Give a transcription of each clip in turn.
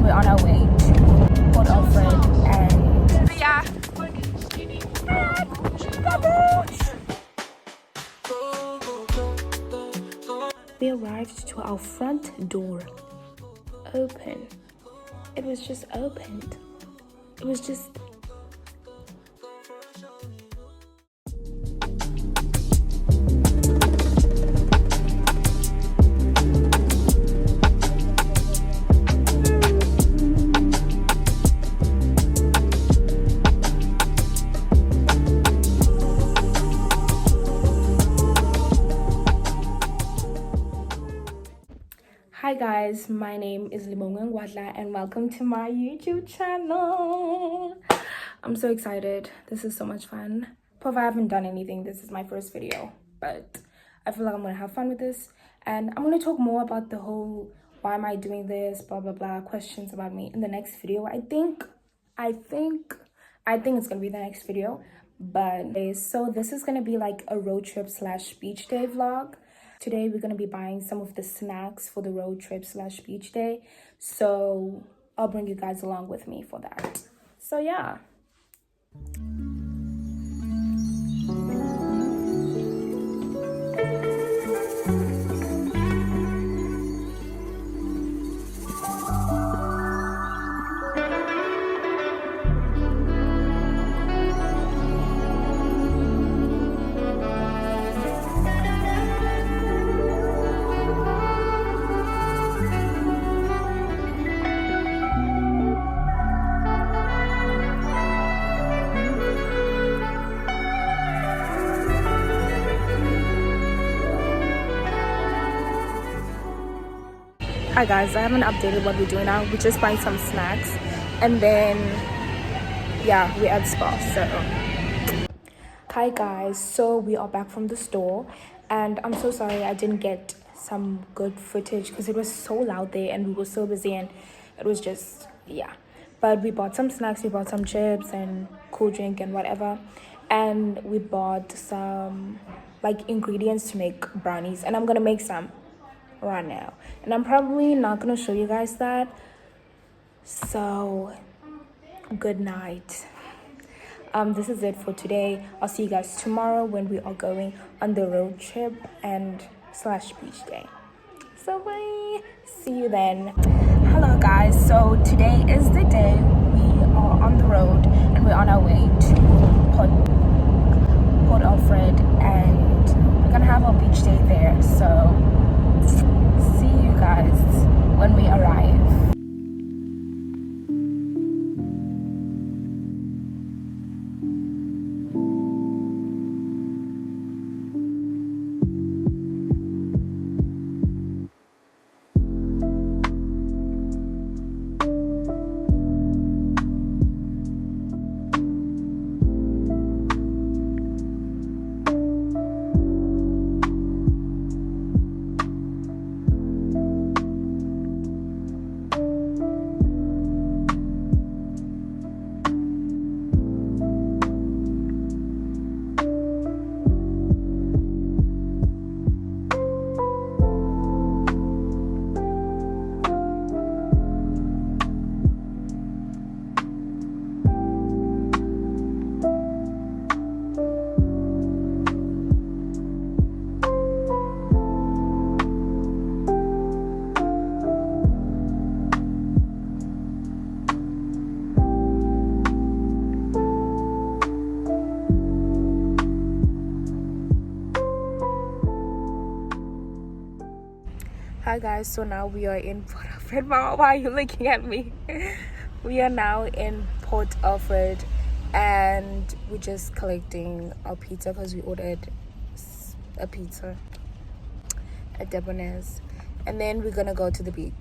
we're on our way to Port Alfred and yeah. We arrived to our front door. Open. It was just opened. It was just Hi guys, my name is Libonga Ngwadla and welcome to my YouTube channel. I'm so excited. This is so much fun. Probably I haven't done anything. This is my first video, but I feel like I'm gonna have fun with this, and I'm gonna talk more about the whole why am I doing this, blah blah blah, questions about me in the next video. I think it's gonna be the next video. But so this is gonna be like a road trip / beach day vlog. Today we're going to be buying some of the snacks for the road trip / beach day. So I'll bring you guys along with me for that. So yeah. Hi guys, I haven't updated what we're doing now. We're just buying some snacks and then yeah, we're at spa. So hi guys, so we are back from the store and I'm so sorry I didn't get some good footage because it was so loud there and we were so busy and it was just yeah. But we bought some snacks, we bought some chips and cool drink and whatever, and we bought some like ingredients to make brownies, and I'm gonna make some right now, and I'm probably not gonna show you guys that. So good night. This is it for today. I'll see you guys tomorrow when we are going on the road trip and / beach day. So bye, see you then. Hello guys, so today is the day we are on the road and we're on our way to Port Alfred, and we're gonna have our beach day there. So see you guys when we arrive. Hi guys, so now we are in Port Alfred. Mama, why are you looking at me? We are now in Port Alfred and we're just collecting our pizza because we ordered a pizza at Debonair's, and then we're gonna go to the beach.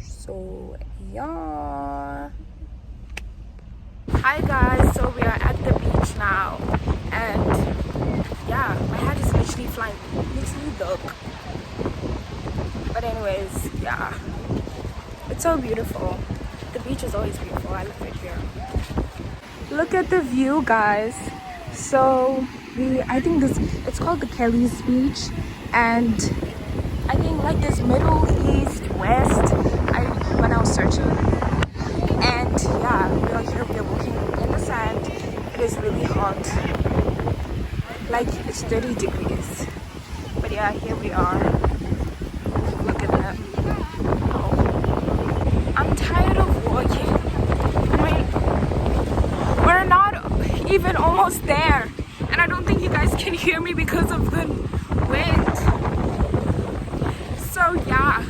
So yeah. Hi guys, so we are at the beach now, and yeah, my hat is literally flying. Literally look. But anyways, yeah, it's so beautiful. The beach is always beautiful. I love it here. Look at the view, guys. So I think it's called the Kelly's Beach, and I think like this middle, east, west, when I was searching, almost 30 degrees. But yeah, here we are. Look at that. Oh. I'm tired of walking. We're not even almost there. And I don't think you guys can hear me because of the wind. So yeah.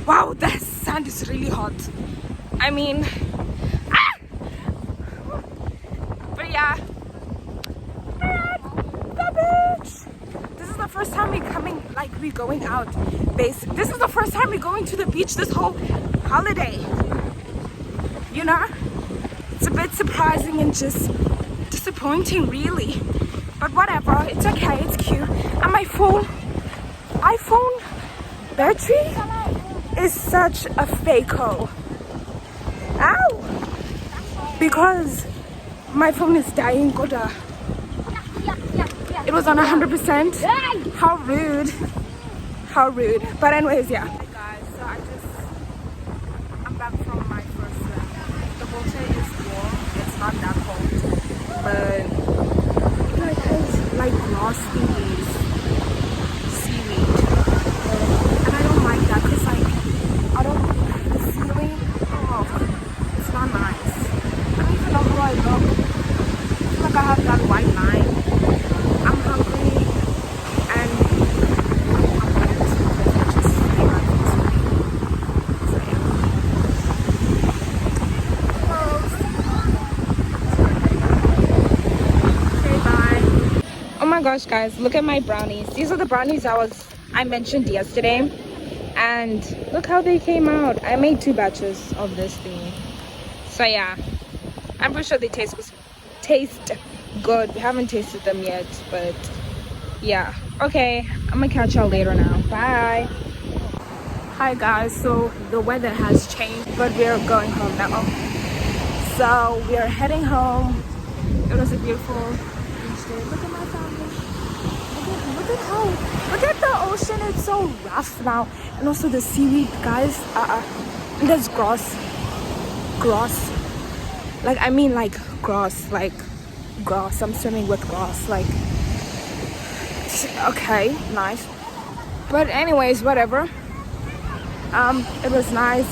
Wow, the sand is really hot. I mean, but yeah. The beach. This is the first time we're going out. This is the first time we're going to the beach this whole holiday. You know, it's a bit surprising and just disappointing, really. But whatever, it's okay, it's cute. And my iPhone battery is such a fake-o. Ow! Because my phone is dying. It was on 100%. How rude. How rude. But anyways, yeah. Hi guys, so I'm back from my first swim. The water is warm. It's not that cold. But it has like grass thingies. Seaweed. And I don't like that because I don't the ceiling. Oh, it's not nice. I don't even know how I look. I feel like I have that white line. I'm hungry and I'm wet. Just so yeah. Okay, bye. Oh my gosh, guys, look at my brownies. These are the brownies I mentioned yesterday, and look how they came out. I made 2 batches of this thing. So yeah, I'm pretty sure they taste good. We haven't tasted them yet, but yeah. Okay, I'm gonna catch y'all later now. Bye. Hi guys, so the weather has changed, but we're going home now. So we are heading home. It was a beautiful beach day. Look at my family. Look at the ocean. It's so rough now, and also the seaweed, guys. And there's grass. Like I mean, like grass. I'm swimming with grass. Like, okay, nice. But anyways, whatever. It was nice.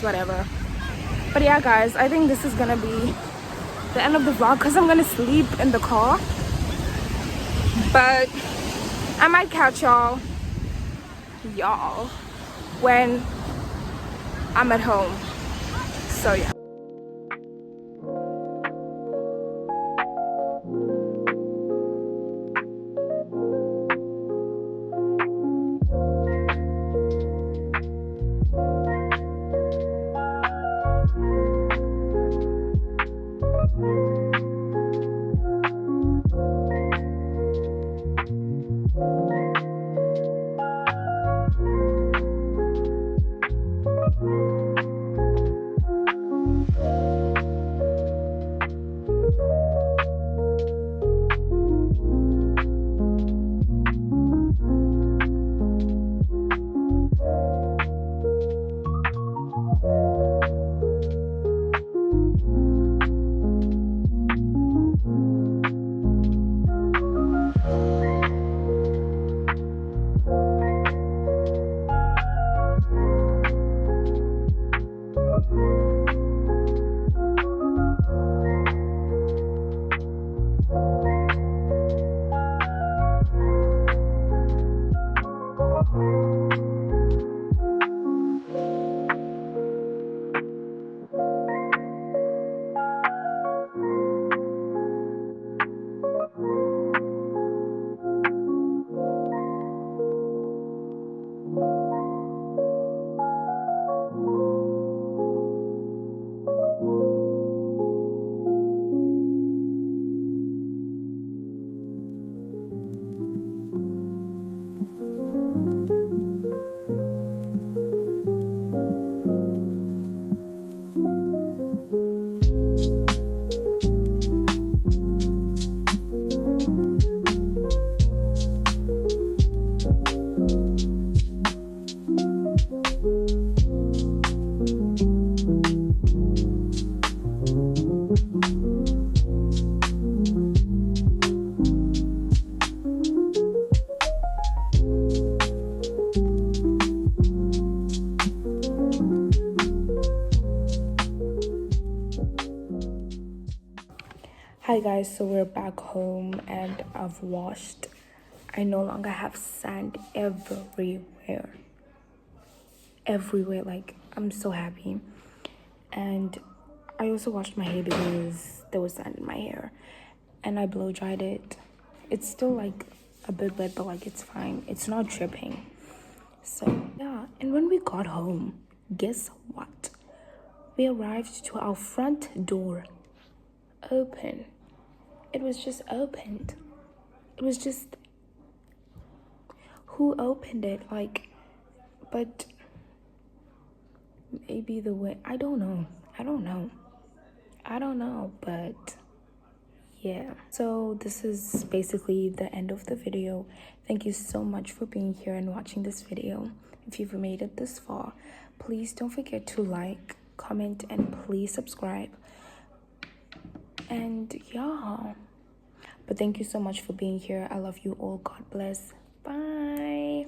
Whatever. But yeah, guys, I think this is gonna be the end of the vlog because I'm gonna sleep in the car. But I might catch y'all when I'm at home. So yeah. Hi guys, so we're back home and I've washed. I no longer have sand everywhere. Everywhere, like I'm so happy. And I also washed my hair because there was sand in my hair. And I blow dried it. It's still like a bit wet, but like it's fine. It's not dripping. So yeah, and when we got home, guess what? We arrived to our front door open. It was just opened. It was just, who opened it? Like, but maybe the way, I don't know. But yeah. So this is basically the end of the video. Thank you so much for being here and watching this video. If you've made it this far, please don't forget to like, comment, and please subscribe. And yeah, but thank you so much for being here. I love you all. God bless. Bye.